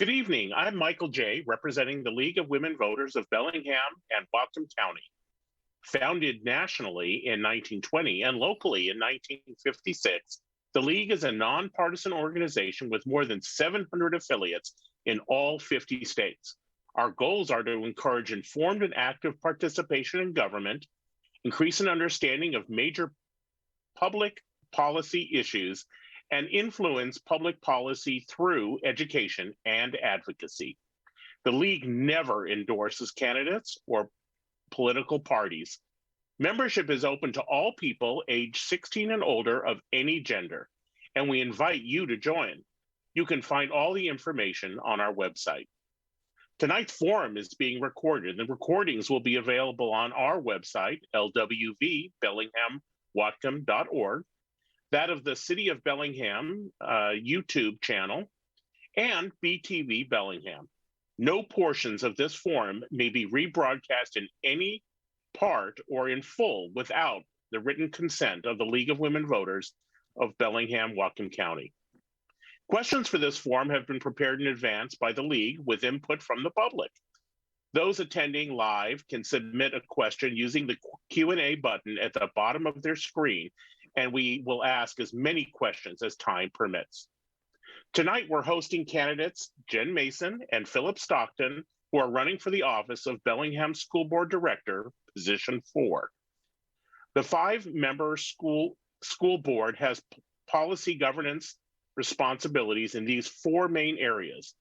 Good evening. I'm Michael J., representing the League of Women Voters of Bellingham and Whatcom County. Founded nationally in 1920 and locally in 1956, the League is a nonpartisan organization with more than 700 affiliates in all 50 states. Our goals are to encourage informed and active participation in government, increase an understanding of major public policy issues, and influence public policy through education and advocacy. The League never endorses candidates or political parties. Membership is open to all people age 16 and older of any gender, and we invite you to join. You can find all the information on our website. Tonight's forum is being recorded. The recordings will be available on our website, lwvbellinghamwhatcom.org, that of the City of Bellingham YouTube channel, and BTV Bellingham. No portions of this forum may be rebroadcast in any part or in full without the written consent of the League of Women Voters of Bellingham, Whatcom County. Questions for this forum have been prepared in advance by the League with input from the public. Those attending live can submit a question using the Q&A button at the bottom of their screen, and we will ask as many questions as time permits. Tonight, we're hosting candidates Jenn Mason and Phillip Stockton, who are running for the office of Bellingham School Board Director, position 4. The 5-member school board has policy governance responsibilities in these 4 main areas: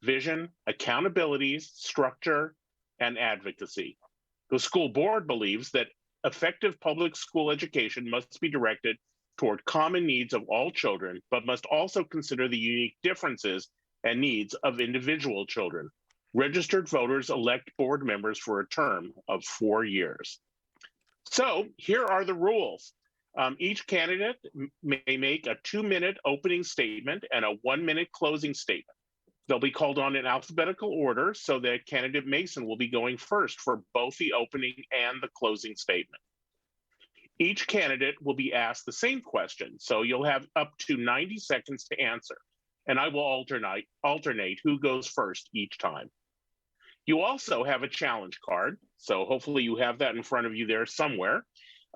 vision, accountability, structure, and advocacy. The school board believes that effective public school education must be directed toward common needs of all children, but must also consider the unique differences and needs of individual children. Registered voters elect board members for a term of 4 years. So here are the rules. Each candidate may make a 2-minute opening statement and a 1-minute closing statement. They'll be called on in alphabetical order, so that candidate Mason will be going first for both the opening and the closing statement. Each candidate will be asked the same question, so you'll have up to 90 seconds to answer, and I will alternate who goes first each time. You also have a challenge card, so hopefully you have that in front of you there somewhere,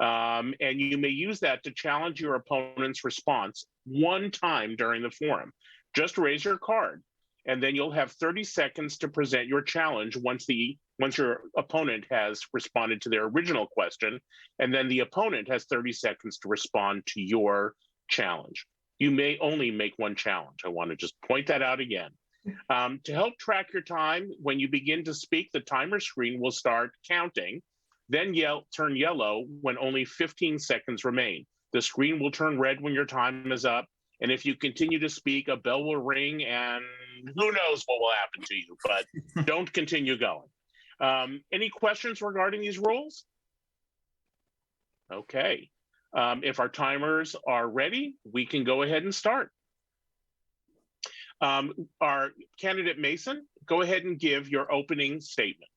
and you may use that to challenge your opponent's response one time during the forum. Just raise your card, and then you'll have 30 seconds to present your challenge once your opponent has responded to their original question, and then the opponent has 30 seconds to respond to your challenge. You may only make one challenge. I want to just point that out again. To help track your time, when you begin to speak, the timer screen will start counting, then turn yellow when only 15 seconds remain. The screen will turn red when your time is up, and if you continue to speak, a bell will ring, and who knows what will happen to you, but don't continue going. Any questions regarding these rules? Okay. If our timers are ready, we can go ahead and start. Our candidate Mason, go ahead and give your opening statement.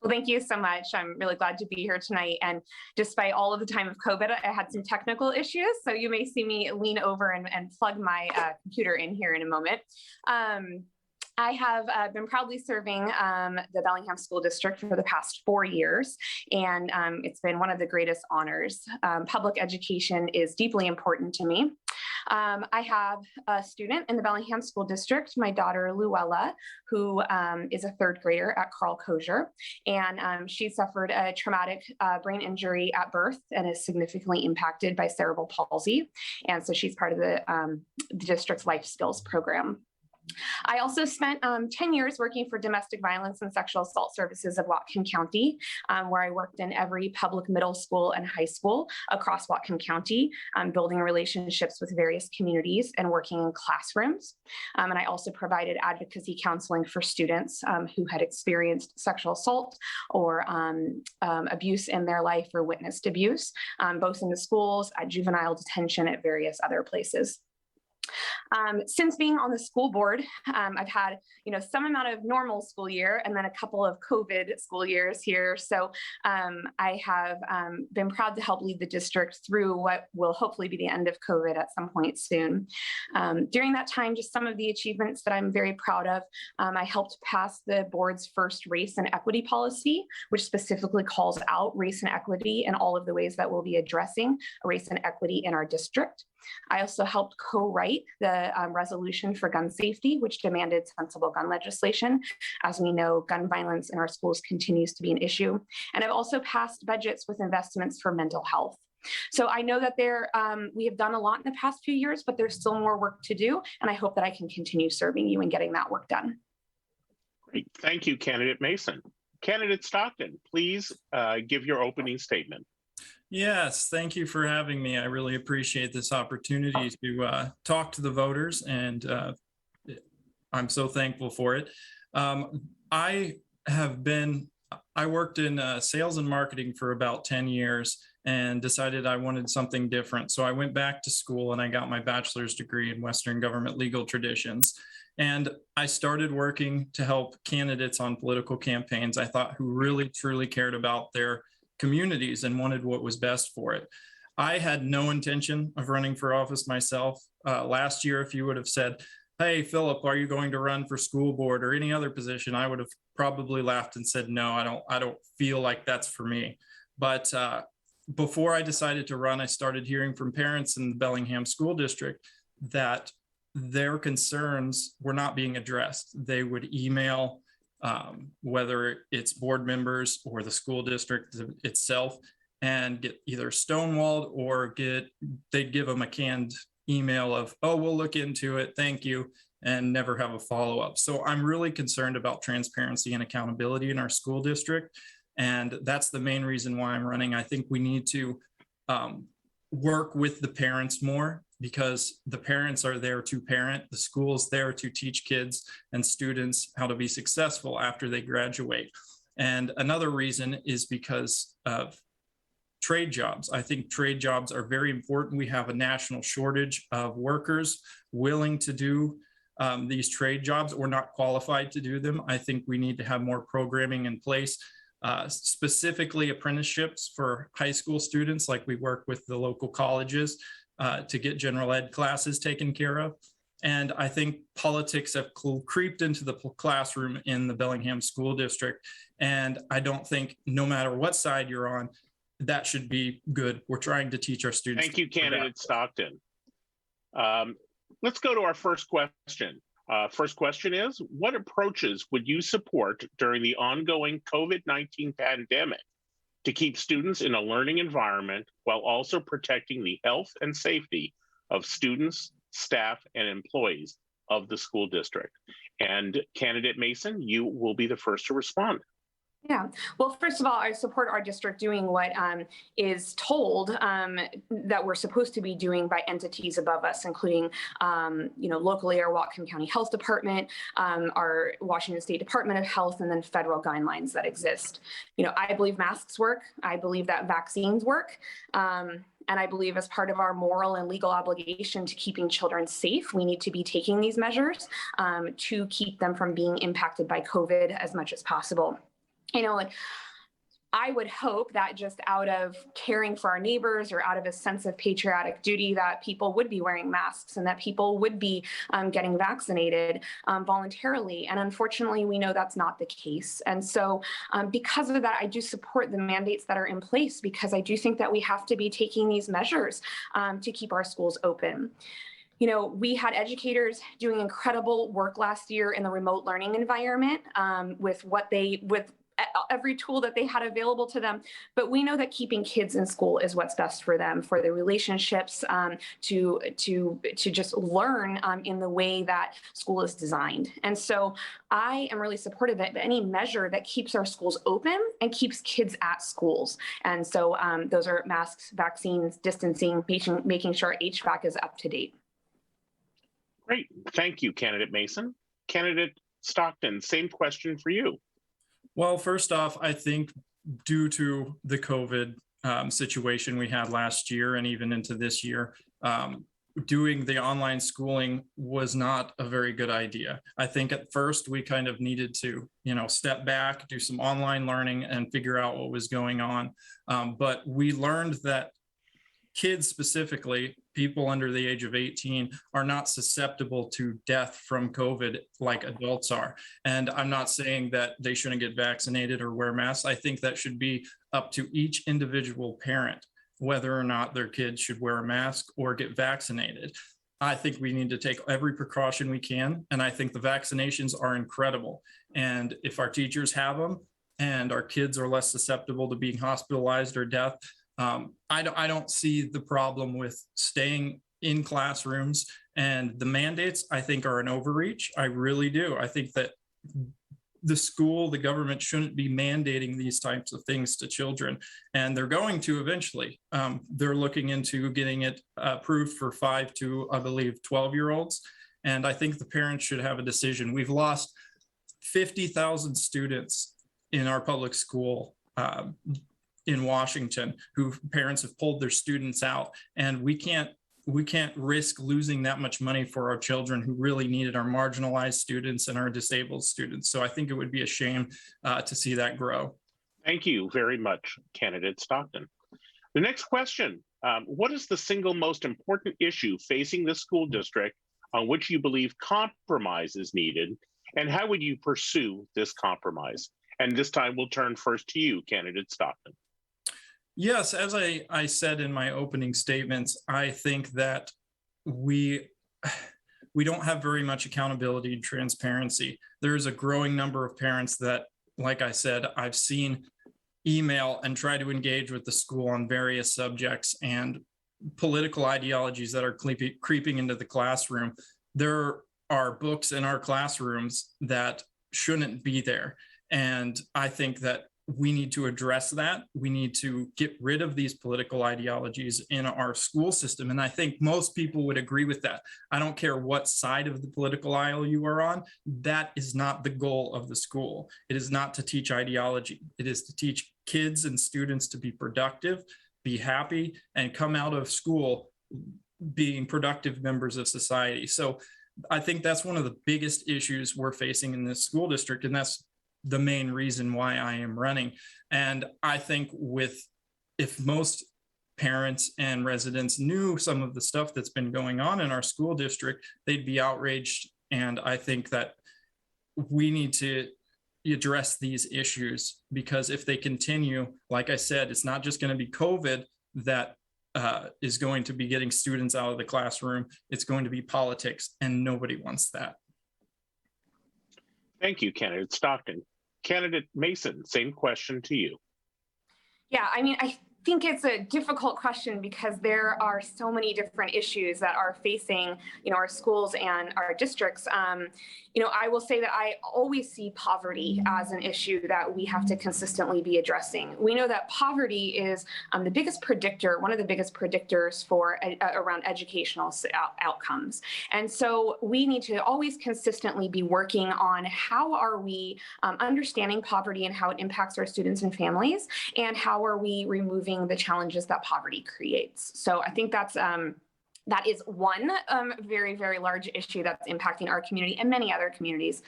Well, thank you so much. I'm really glad to be here tonight. And despite all of the time of COVID, I had some technical issues. So you may see me lean over and plug my computer in here in a moment. I have been proudly serving the Bellingham School District for the past 4 years, and it's been one of the greatest honors. Public education is deeply important to me. I have a student in the Bellingham School District, my daughter Luella, who is a 3rd grader at Carl Kosher, and she suffered a traumatic brain injury at birth and is significantly impacted by cerebral palsy. And so she's part of the district's life skills program. I also spent 10 years working for domestic violence and sexual assault services of Whatcom County, where I worked in every public middle school and high school across Whatcom County, building relationships with various communities and working in classrooms. And I also provided advocacy counseling for students who had experienced sexual assault or abuse in their life or witnessed abuse, both in the schools, at juvenile detention, at various other places. Since being on the school board, I've had, some amount of normal school year and then a couple of COVID school years here. So I have been proud to help lead the district through what will hopefully be the end of COVID at some point soon. During that time, just some of the achievements that I'm very proud of, I helped pass the board's first race and equity policy, which specifically calls out race and equity and all of the ways that we'll be addressing race and equity in our district. I also helped co-write the resolution for gun safety, which demanded sensible gun legislation. As we know, gun violence in our schools continues to be an issue. And I've also passed budgets with investments for mental health. So I know that we have done a lot in the past few years, but there's still more work to do. And I hope that I can continue serving you and getting that work done. Great. Thank you, Candidate Mason. Candidate Stockton, please give your opening statement. Yes, thank you for having me. I really appreciate this opportunity to talk to the voters, and I'm so thankful for it. I worked in sales and marketing for about 10 years and decided I wanted something different. So I went back to school and I got my bachelor's degree in Western Government Legal Traditions. And I started working to help candidates on political campaigns, I thought, who really, truly cared about their communities and wanted what was best for it. I had no intention of running for office myself. Last year, if you would have said, "Hey, Phillip, are you going to run for school board or any other position?" I would have probably laughed and said, "No, I don't feel like that's for me." But before I decided to run, I started hearing from parents in the Bellingham school district that their concerns were not being addressed. They would email whether it's board members or the school district itself, and get either stonewalled or they'd give them a canned email of, "Oh, we'll look into it, thank you," and never have a follow-up. So I'm really concerned about transparency and accountability in our school district. And that's the main reason why I'm running. I think we need to work with the parents more, because the parents are there to parent, the school is there to teach kids and students how to be successful after they graduate. And another reason is because of trade jobs. I think trade jobs are very important. We have a national shortage of workers willing to do these trade jobs or not qualified to do them. I think we need to have more programming in place, specifically apprenticeships for high school students, like we work with the local colleges to get general ed classes taken care of. And I think politics have creeped into the classroom in the Bellingham School District. And I don't think, no matter what side you're on, that should be good. We're trying to teach our students. Thank you, Candidate Stockton. Let's go to our first question. First question is, what approaches would you support during the ongoing COVID-19 pandemic to keep students in a learning environment while also protecting the health and safety of students, staff, and employees of the school district? And Candidate Mason, you will be the first to respond. Yeah. Well, first of all, I support our district doing what is told that we're supposed to be doing by entities above us, including, locally our Whatcom County Health Department, our Washington State Department of Health, and then federal guidelines that exist. I believe masks work. I believe that vaccines work. And I believe as part of our moral and legal obligation to keeping children safe, we need to be taking these measures to keep them from being impacted by COVID as much as possible. And I would hope that just out of caring for our neighbors or out of a sense of patriotic duty, that people would be wearing masks and that people would be getting vaccinated voluntarily. And unfortunately, we know that's not the case. And so because of that, I do support the mandates that are in place, because I do think that we have to be taking these measures to keep our schools open. We had educators doing incredible work last year in the remote learning environment with every tool that they had available to them. But we know that keeping kids in school is what's best for them, for their relationships, to just learn in the way that school is designed. And so I am really supportive of any measure that keeps our schools open and keeps kids at schools. And so those are masks, vaccines, distancing, making sure HVAC is up to date. Great. Thank you, Candidate Mason. Candidate Stockton, same question for you. Well, first off, I think due to the COVID situation we had last year and even into this year, doing the online schooling was not a very good idea. I think at first we kind of needed to, step back, do some online learning and figure out what was going on. But we learned that kids, specifically people under the age of 18, are not susceptible to death from COVID like adults are. And I'm not saying that they shouldn't get vaccinated or wear masks. I think that should be up to each individual parent, whether or not their kids should wear a mask or get vaccinated. I think we need to take every precaution we can. And I think the vaccinations are incredible. And if our teachers have them and our kids are less susceptible to being hospitalized or death, I don't see the problem with staying in classrooms. And the mandates, I think, are an overreach. I really do. I think that the government shouldn't be mandating these types of things to children. And they're going to eventually. They're looking into getting it approved for 5 to, I believe, 12-year-olds. And I think the parents should have a decision. We've lost 50,000 students in our public school in Washington, who parents have pulled their students out, and we can't risk losing that much money for our children who really need it, our marginalized students and our disabled students. So I think it would be a shame to see that grow. Thank you very much, candidate Stockton. The next question, what is the single most important issue facing the school district on which you believe compromise is needed, and how would you pursue this compromise? And this time we'll turn first to you, candidate Stockton. Yes, as I said in my opening statements, I think that we don't have very much accountability and transparency. There's a growing number of parents that, like I said, I've seen email and try to engage with the school on various subjects and political ideologies that are creeping into the classroom. There are books in our classrooms that shouldn't be there. And I think that we need to address that. We need to get rid of these political ideologies in our school system. And I think most people would agree with that. I don't care what side of the political aisle you are on. That is not the goal of the school. It is not to teach ideology. It is to teach kids and students to be productive, be happy, and come out of school being productive members of society. So I think that's one of the biggest issues we're facing in this school district. And that's the main reason why I am running. And I think if most parents and residents knew some of the stuff that's been going on in our school district, they'd be outraged. And I think that we need to address these issues, because if they continue, like I said, it's not just going to be COVID that is going to be getting students out of the classroom. It's going to be politics, and nobody wants that. Thank you, candidate Stockton. Candidate Mason, same question to you. Yeah, I mean, I think it's a difficult question because there are so many different issues that are facing, our schools and our districts. I will say that I always see poverty as an issue that we have to consistently be addressing. We know that poverty is the biggest predictor, one of the biggest predictors for around educational outcomes. And so we need to always consistently be working on how are we understanding poverty and how it impacts our students and families, and how are we removing the challenges that poverty creates. So I think that is one very, very large issue that's impacting our community and many other communities.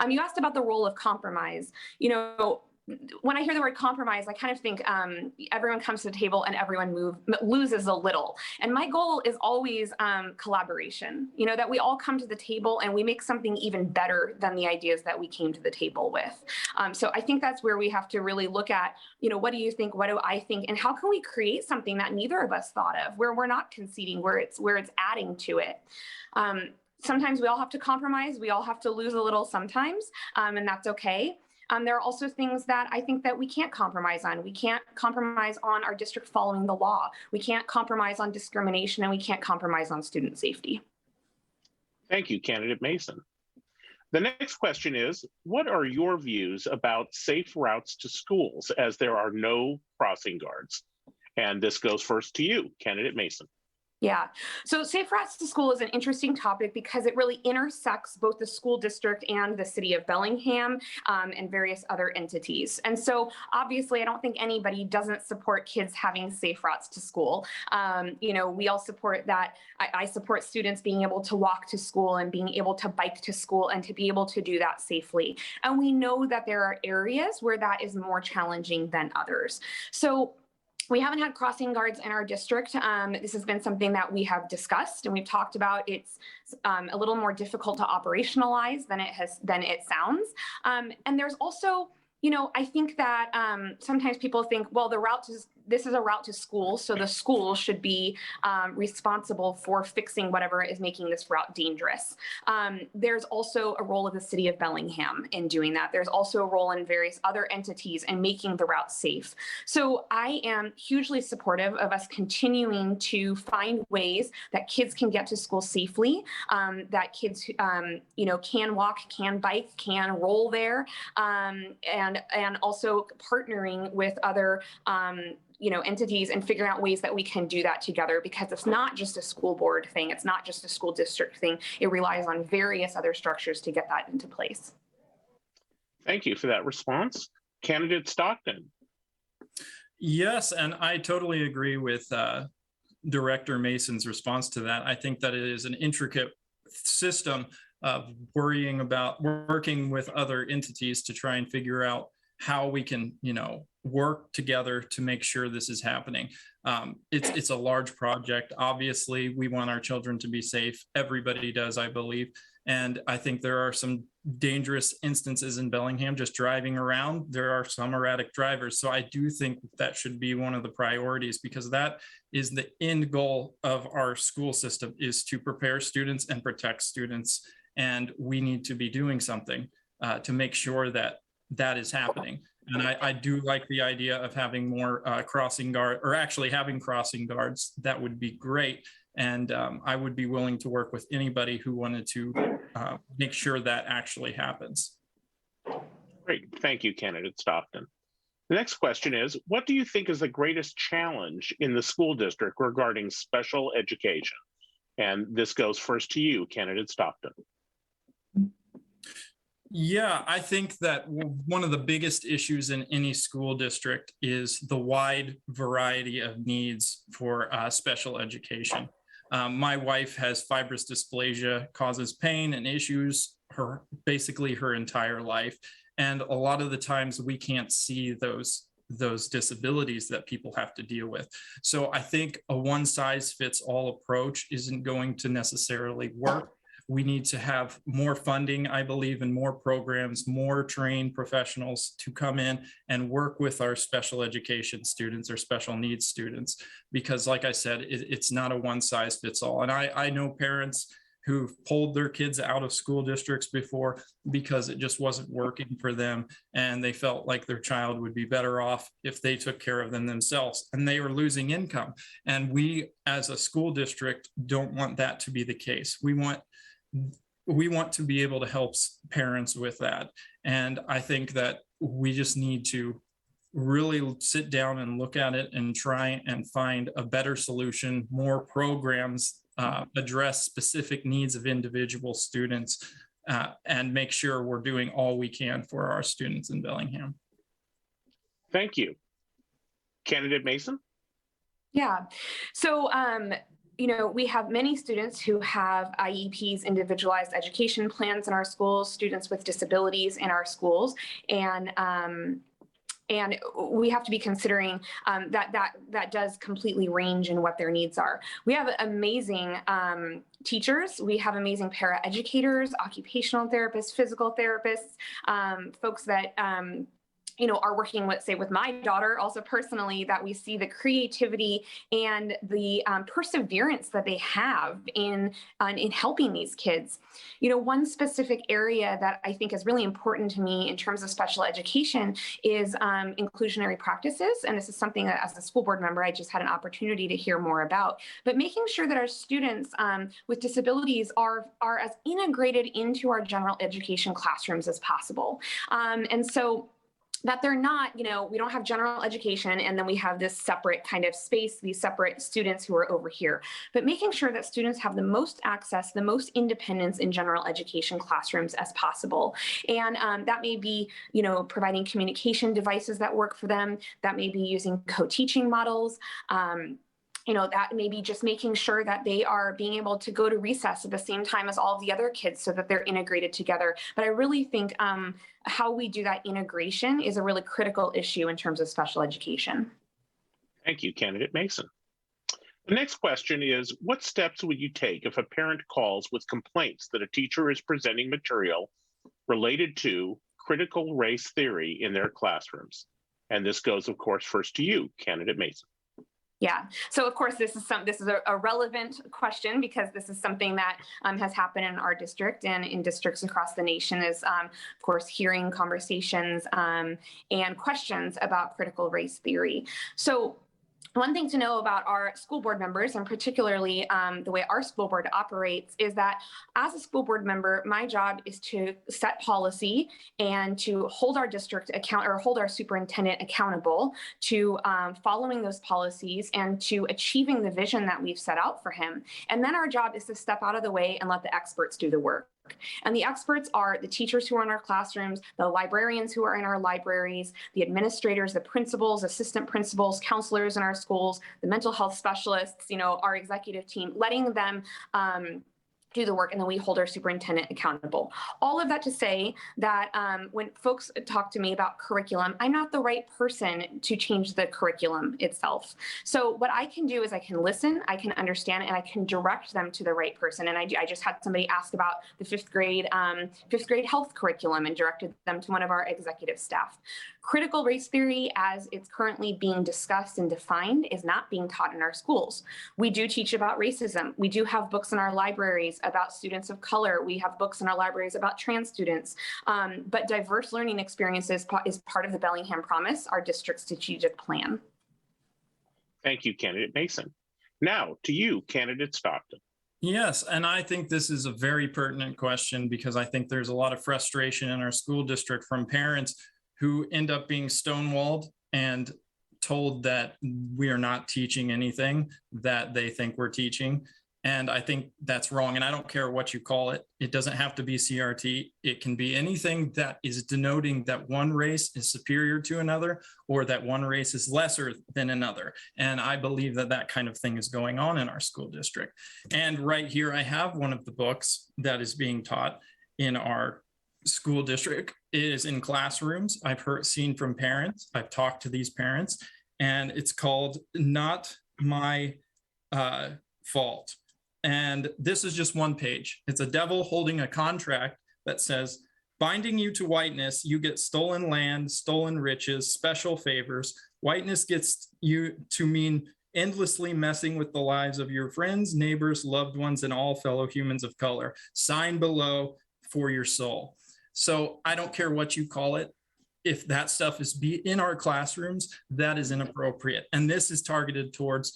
You asked about the role of compromise. When I hear the word compromise, I kind of think everyone comes to the table and everyone loses a little. And my goal is always collaboration, that we all come to the table and we make something even better than the ideas that we came to the table with. So I think that's where we have to really look at, what do you think? What do I think? And how can we create something that neither of us thought of, where we're not conceding, where it's adding to it. Sometimes we all have to compromise. We all have to lose a little sometimes, and that's okay. There are also things that I think that we can't compromise on. We can't compromise on our district following the law. We can't compromise on discrimination, and we can't compromise on student safety. Thank you, candidate Mason. The next question is, what are your views about safe routes to schools as there are no crossing guards? And this goes first to you, candidate Mason. Yeah. So safe routes to school is an interesting topic because it really intersects both the school district and the city of Bellingham and various other entities. And so obviously, I don't think anybody doesn't support kids having safe routes to school. We all support that. I support students being able to walk to school and being able to bike to school and to be able to do that safely. And we know that there are areas where that is more challenging than others. So we haven't had crossing guards in our district. This has been something that we have discussed and we've talked about. It's a little more difficult to operationalize than it sounds. And there's also, I think that sometimes people think, well, this is a route to school, so the school should be responsible for fixing whatever is making this route dangerous. There's also a role of the city of Bellingham in doing that. There's also a role in various other entities in making the route safe. So I am hugely supportive of us continuing to find ways that kids can get to school safely, that kids, can walk, can bike, can roll there, and also partnering with other entities and figuring out ways that we can do that together, because it's not just a school board thing. It's not just a school district thing. It relies on various other structures to get that into place. Thank you for that response. Candidate Stockton. Yes, and I totally agree with Director Mason's response to that. I think that it is an intricate system of working with other entities to try and figure out how we can, work together to make sure this is happening. It's a large project. Obviously, we want our children to be safe. Everybody does, I believe. And I think there are some dangerous instances in Bellingham just driving around. There are some erratic drivers. So I do think that should be one of the priorities, because that is the end goal of our school system, is to prepare students and protect students. And we need to be doing something to make sure that that is happening. And I do like the idea of having more crossing guard, or actually having crossing guards. That would be great. And I would be willing to work with anybody who wanted to make sure that actually happens. Great. Thank you, Candidate Stockton. The next question is, what do you think is the greatest challenge in the school district regarding special education? And this goes first to you, Candidate Stockton. Yeah, I think that one of the biggest issues in any school district is the wide variety of needs for special education. My wife has fibrous dysplasia, causes pain and issues basically her entire life. And a lot of the times we can't see those disabilities that people have to deal with. So I think a one-size-fits-all approach isn't going to necessarily work. We need to have more funding, I believe, and more programs, more trained professionals to come in and work with our special education students or special needs students. Because like I said, it's not a one size fits all. And I know parents who've pulled their kids out of school districts before because it just wasn't working for them. And they felt like their child would be better off if they took care of them themselves, and they were losing income. And we as a school district don't want that to be the case. We want to be able to help parents with that. And I think that we just need to really sit down and look at it and try and find a better solution, more programs, address specific needs of individual students, and make sure we're doing all we can for our students in Bellingham. Thank you. Candidate Mason? Yeah. So, we have many students who have IEPs, individualized education plans in our schools, students with disabilities in our schools, and we have to be considering that does completely range in what their needs are. We have amazing teachers. We have amazing paraeducators, occupational therapists, physical therapists, folks that are working with, say, with my daughter, also personally, that we see the creativity and the perseverance that they have in helping these kids. One specific area that I think is really important to me in terms of special education is inclusionary practices. And this is something that as a school board member, I just had an opportunity to hear more about, but making sure that our students with disabilities are as integrated into our general education classrooms as possible. And so that they're not, we don't have general education and then we have this separate kind of space, these separate students who are over here, but making sure that students have the most access, the most independence in general education classrooms as possible. And that may be, providing communication devices that work for them. That may be using co-teaching models. That may be just making sure that they are being able to go to recess at the same time as all of the other kids so that they're integrated together. But I really think how we do that integration is a really critical issue in terms of special education. Thank you, Candidate Mason. The next question is, what steps would you take if a parent calls with complaints that a teacher is presenting material related to critical race theory in their classrooms? And this goes, of course, first to you, Candidate Mason. Yeah. So of course, this is a relevant question because this is something that has happened in our district and in districts across the nation is, of course, hearing conversations and questions about critical race theory. So one thing to know about our school board members, and particularly the way our school board operates, is that as a school board member, my job is to set policy and to hold our district hold our superintendent accountable to following those policies and to achieving the vision that we've set out for him. And then our job is to step out of the way and let the experts do the work. And the experts are the teachers who are in our classrooms, the librarians who are in our libraries, the administrators, the principals, assistant principals, counselors in our schools, the mental health specialists, our executive team, letting them do the work, and then we hold our superintendent accountable. All of that to say that when folks talk to me about curriculum, I'm not the right person to change the curriculum itself. So what I can do is I can listen, I can understand, and I can direct them to the right person. And I just had somebody ask about the fifth grade health curriculum and directed them to one of our executive staff. Critical race theory, as it's currently being discussed and defined, is not being taught in our schools. We do teach about racism. We do have books in our libraries about students of color. We have books in our libraries about trans students. But diverse learning experiences is part of the Bellingham Promise, our district's strategic plan. Thank you, Candidate Mason. Now to you, Candidate Stockton. Yes, and I think this is a very pertinent question because I think there's a lot of frustration in our school district from parents who end up being stonewalled and told that we are not teaching anything that they think we're teaching. And I think that's wrong. And I don't care what you call it. It doesn't have to be CRT. It can be anything that is denoting that one race is superior to another or that one race is lesser than another. And I believe that that kind of thing is going on in our school district. And right here, I have one of the books that is being taught in our school district. It is in classrooms. I've seen from parents. I've talked to these parents, and it's called Not My Fault. And this is just one page. It's a devil holding a contract that says, binding you to whiteness, you get stolen land, stolen riches, special favors. Whiteness gets you to mean endlessly messing with the lives of your friends, neighbors, loved ones, and all fellow humans of color. Sign below for your soul. So I don't care what you call it. If that stuff is in our classrooms, that is inappropriate. And this is targeted towards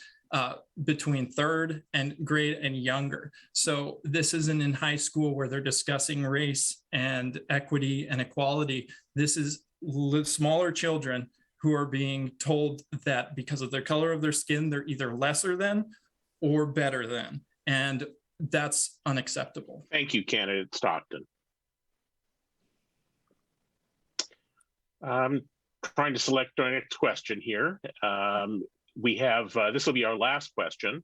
between third and grade and younger. So this isn't in high school where they're discussing race and equity and equality. This is smaller children who are being told that because of the color of their skin, they're either lesser than or better than. And that's unacceptable. Thank you, Candidate Stockton. I'm trying to select our next question here. We have, this will be our last question.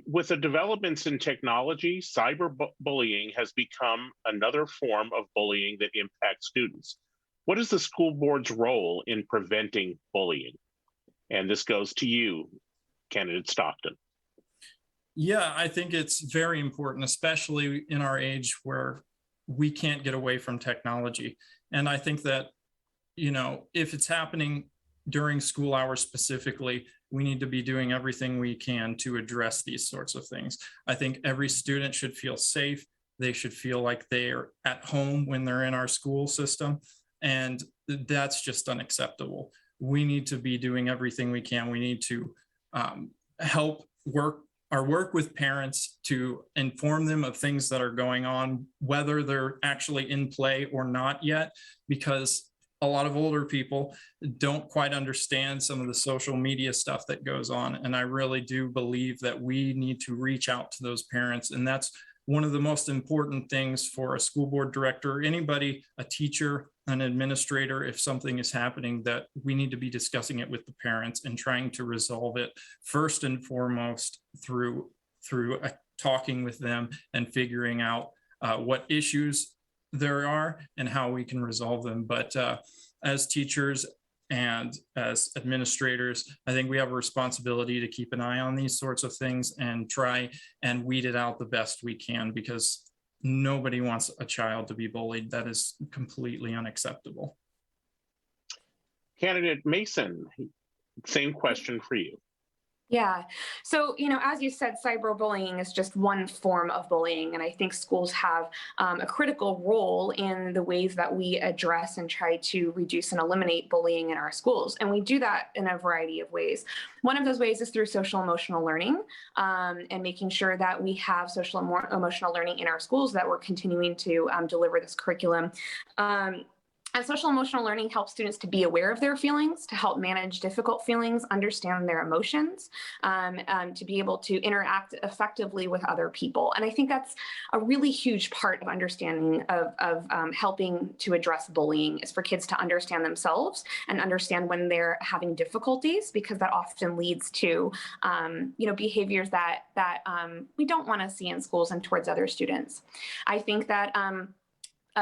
With the developments in technology, cyberbullying has become another form of bullying that impacts students. What is the school board's role in preventing bullying? And this goes to you, Candidate Stockton. Yeah, I think it's very important, especially in our age where we can't get away from technology. And I think that, if it's happening during school hours specifically, we need to be doing everything we can to address these sorts of things. I think every student should feel safe. They should feel like they're at home when they're in our school system. And that's just unacceptable. We need to be doing everything we can. We need to help work with parents to inform them of things that are going on, whether they're actually in play or not yet, because a lot of older people don't quite understand some of the social media stuff that goes on. And I really do believe that we need to reach out to those parents. And that's one of the most important things for a school board director, or anybody, a teacher, an administrator, if something is happening, that we need to be discussing it with the parents and trying to resolve it first and foremost through talking with them and figuring out what issues there are and how we can resolve them. But as teachers and as administrators, I think we have a responsibility to keep an eye on these sorts of things and try and weed it out the best we can, because nobody wants a child to be bullied. That is completely unacceptable. Candidate Mason, same question for you. Yeah. So, as you said, cyberbullying is just one form of bullying. And I think schools have a critical role in the ways that we address and try to reduce and eliminate bullying in our schools. And we do that in a variety of ways. One of those ways is through social emotional learning, and making sure that we have social emotional learning in our schools, that we're continuing to deliver this curriculum. And social emotional learning helps students to be aware of their feelings, to help manage difficult feelings, understand their emotions, to be able to interact effectively with other people. And I think that's a really huge part of understanding of helping to address bullying, is for kids to understand themselves and understand when they're having difficulties, because that often leads to behaviors that we don't want to see in schools and towards other students. I think that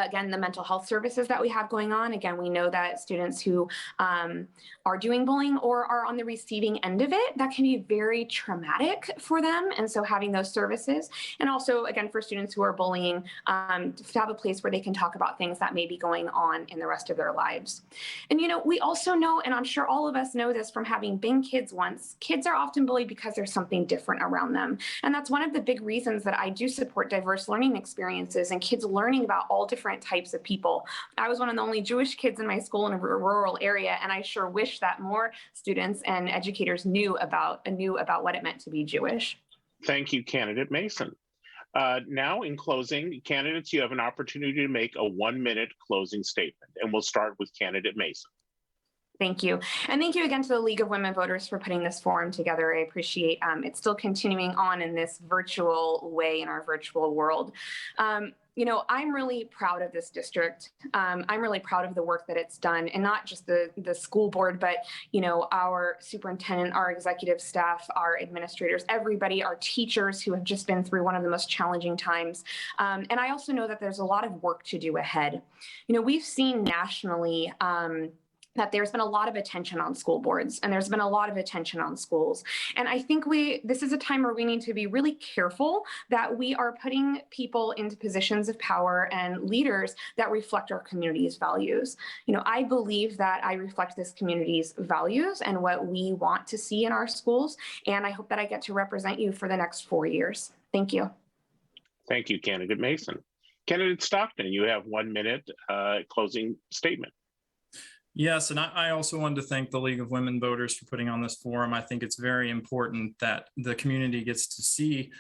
again, the mental health services that we have going on. Again, we know that students who are doing bullying or are on the receiving end of it, that can be very traumatic for them. And so having those services, and also, again, for students who are bullying, to have a place where they can talk about things that may be going on in the rest of their lives. And, we also know, and I'm sure all of us know this from having been kids once, kids are often bullied because there's something different around them. And that's one of the big reasons that I do support diverse learning experiences and kids learning about all different types of people. I was one of the only Jewish kids in my school in a rural area, and I sure wish that more students and educators knew about what it meant to be Jewish. Thank you, Candidate Mason. Now, in closing, candidates, you have an opportunity to make a 1-minute closing statement, and we'll start with Candidate Mason. Thank you. And thank you again to the League of Women Voters for putting this forum together. I appreciate it's still continuing on in this virtual way in our virtual world. I'm really proud of this district. I'm really proud of the work that it's done, and not just the school board, but, our superintendent, our executive staff, our administrators, everybody, our teachers who have just been through one of the most challenging times. And I also know that there's a lot of work to do ahead. We've seen nationally that there's been a lot of attention on school boards, and there's been a lot of attention on schools. And I think this is a time where we need to be really careful that we are putting people into positions of power and leaders that reflect our community's values. I believe that I reflect this community's values and what we want to see in our schools. And I hope that I get to represent you for the next 4 years. Thank you. Thank you, Candidate Mason. Candidate Stockton, you have 1 minute closing statement. Yes, and I also wanted to thank the League of Women Voters for putting on this forum. I think it's very important that the community gets to see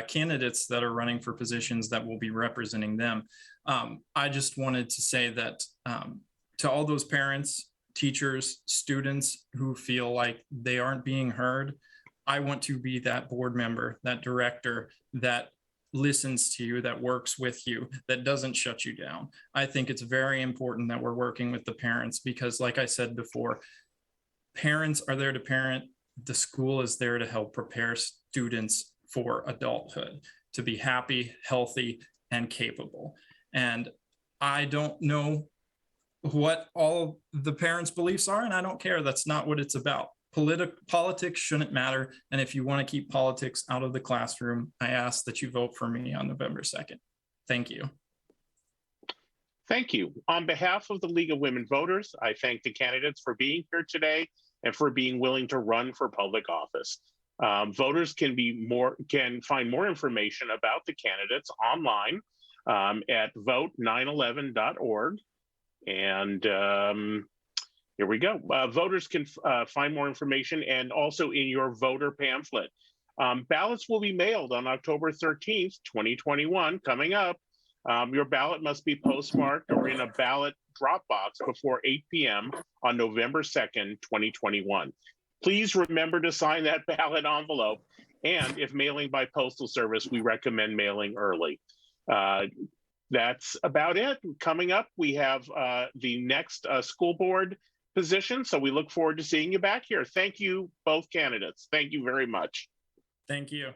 candidates that are running for positions that will be representing them. I just wanted to say that to all those parents, teachers, students who feel like they aren't being heard, I want to be that board member, that director, that listens to you, that works with you, that doesn't shut you down. I think it's very important that we're working with the parents, because like I said before, parents are there to parent. The school is there to help prepare students for adulthood, to be happy, healthy, and capable. And I don't know what all the parents' beliefs are, and I don't care. That's not what it's about. Politics shouldn't matter. And if you want to keep politics out of the classroom, I ask that you vote for me on November 2nd. Thank you. Thank you. On behalf of the League of Women Voters, I thank the candidates for being here today and for being willing to run for public office. Voters can find more information about the candidates online at vote911.org. And here we go. Voters can find more information, and also in your voter pamphlet. Ballots will be mailed on October 13th, 2021, coming up. Your ballot must be postmarked or in a ballot drop box before 8 p.m. on November 2nd, 2021. Please remember to sign that ballot envelope. And if mailing by postal service, we recommend mailing early. That's about it. Coming up, we have the next school board position. So we look forward to seeing you back here. Thank you, both candidates. Thank you very much. Thank you.